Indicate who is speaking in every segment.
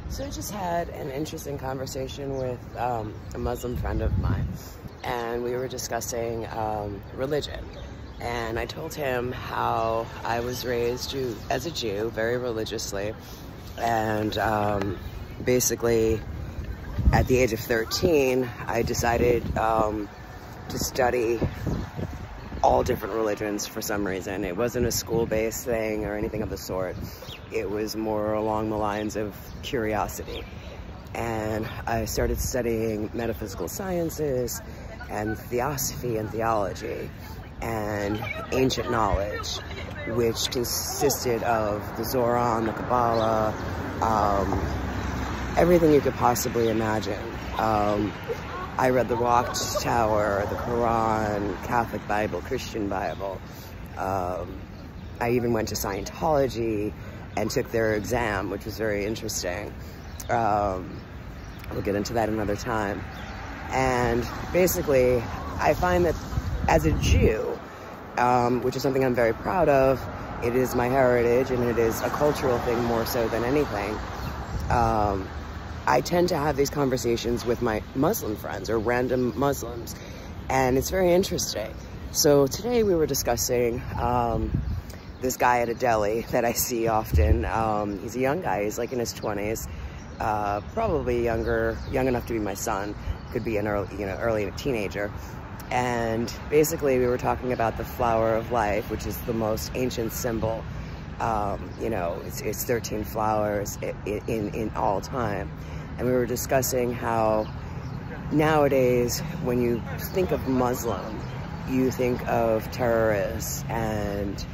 Speaker 1: So I just had an interesting conversation with a Muslim friend of mine, and we were discussing religion. And I told him how I was raised as a Jew, very religiously, and basically at the age of 13, I decided to study all different religions for some reason. It wasn't a school-based thing or anything of the sort. It was more along the lines of curiosity. And I started studying metaphysical sciences and theosophy and theology and ancient knowledge, which consisted of the Zoran, the Kabbalah, everything you could possibly imagine. I read the Watchtower, the Quran, Catholic Bible, Christian Bible. I even went to Scientology and took their exam, which was very interesting. We'll get into that another time. And basically, I find that as a Jew, which is something I'm very proud of, it is my heritage and it is a cultural thing more so than anything. I tend to have these conversations with my Muslim friends or random Muslims, and it's very interesting. So today we were discussing this guy at a deli that I see often. He's a young guy, he's like in his 20s, probably young enough to be my son, could be an early teenager. And basically we were talking about the flower of life, which is the most ancient symbol. It's 13 flowers in all time. And we were discussing how nowadays, when you think of Muslim, you think of terrorists, and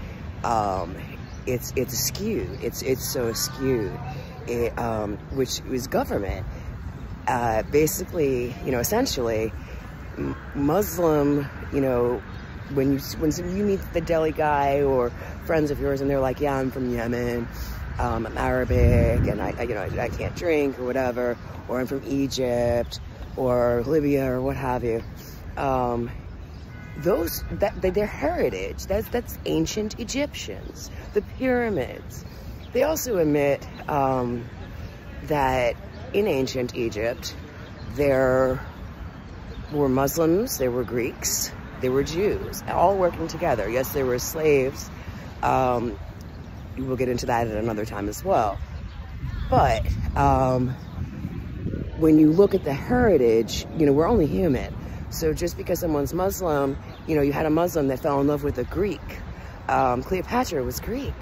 Speaker 1: it's skewed. It's so skewed. Which is government. Basically, essentially, Muslim, when you meet the deli guy or friends of yours and they're like, yeah, I'm from Yemen, I'm Arabic, and I can't drink or whatever, or I'm from Egypt or Libya or what have you. Their heritage, that's ancient Egyptians, the pyramids. They also admit that in ancient Egypt, there were Muslims, there were Greeks, there were Jews, all working together. Yes, there were slaves. We'll get into that at another time as well. But when you look at the heritage, we're only human. So just because someone's Muslim, you had a Muslim that fell in love with a Greek. Cleopatra was Greek.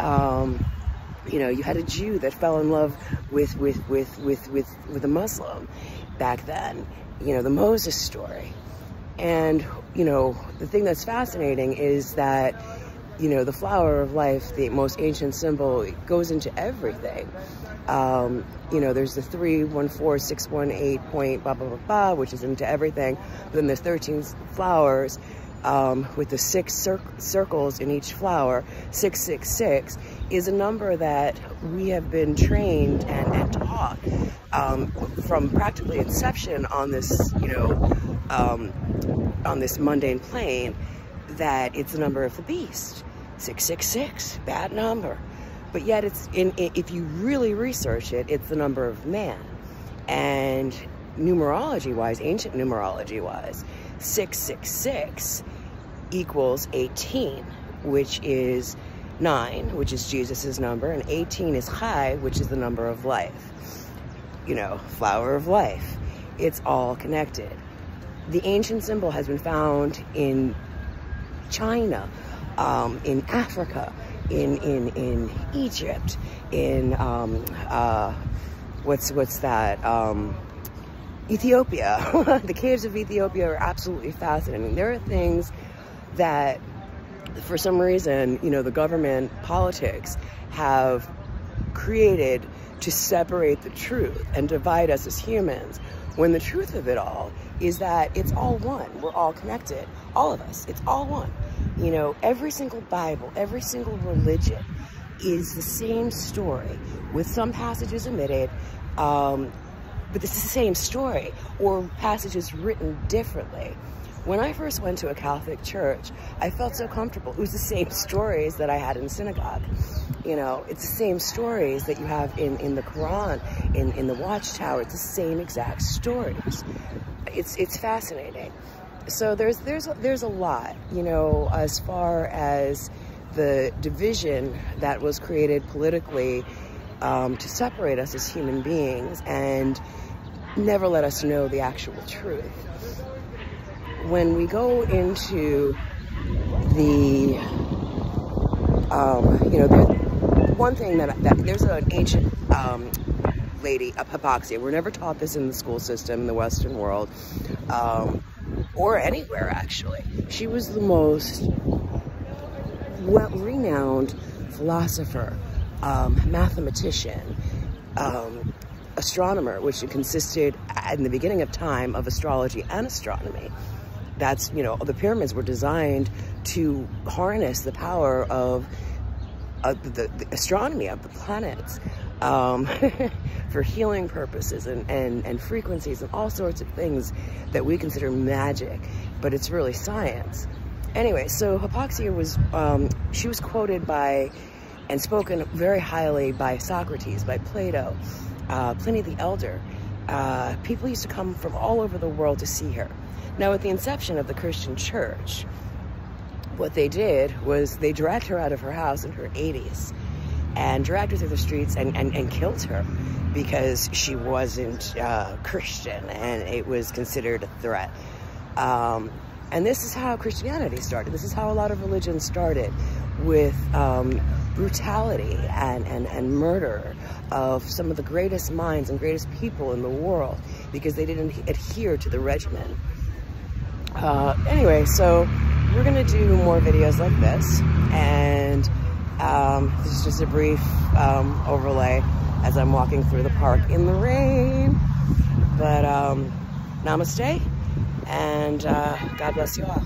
Speaker 1: You had a Jew that fell in love with a Muslim back then. The Moses story. And, the thing that's fascinating is that, the flower of life, the most ancient symbol, it goes into everything. There's the 314-618 point, blah, blah, blah, blah, which is into everything. But then there's 13 flowers with the 6 circles in each flower. 666 is a number that we have been trained and taught from practically inception on this, on this mundane plane, that it's the number of the beast. 666, bad number. But yet if you really research it, it's the number of man. And numerology-wise, ancient numerology-wise, 666 equals 18, which is 9, which is Jesus's number, and 18 is Chai, which is the number of life. Flower of life. It's all connected. The ancient symbol has been found in China, in Africa, in Egypt, in what's that? Ethiopia. The caves of Ethiopia are absolutely fascinating. There are things that, for some reason, the government, politics have created to separate the truth and divide us as humans, when the truth of it all is that it's all one. We're all connected. All of us. It's all one. Every single Bible, every single religion is the same story, with some passages omitted, but it's the same story, or passages written differently. When I first went to a Catholic church, I felt so comfortable. It was the same stories that I had in synagogue. You know, it's the same stories that you have in the Quran, in the Watchtower. It's the same exact stories. It's fascinating. So there's a lot, you know, as far as the division that was created politically to separate us as human beings and never let us know the actual truth. When we go into the, you know, one thing that there's an ancient lady, Hypaxia. We're never taught this in the school system in the Western world, or anywhere actually. She was the most renowned philosopher, mathematician, astronomer, which consisted in the beginning of time of astrology and astronomy. That's, you know, the pyramids were designed to harness the power of the astronomy of the planets for healing purposes and frequencies and all sorts of things that we consider magic, but it's really science. Anyway, so Hypaxia was, she was quoted by and spoken very highly by Socrates, by Plato, Pliny the Elder. People used to come from all over the world to see her. Now, at the inception of the Christian church, what they did was they dragged her out of her house in her 80s and dragged her through the streets and killed her because she wasn't Christian and it was considered a threat. And this is how Christianity started. This is how a lot of religions started, with brutality and murder of some of the greatest minds and greatest people in the world because they didn't adhere to the regimen. Anyway, so we're gonna do more videos like this, and this is just a brief overlay as I'm walking through the park in the rain. But namaste, and God bless you all.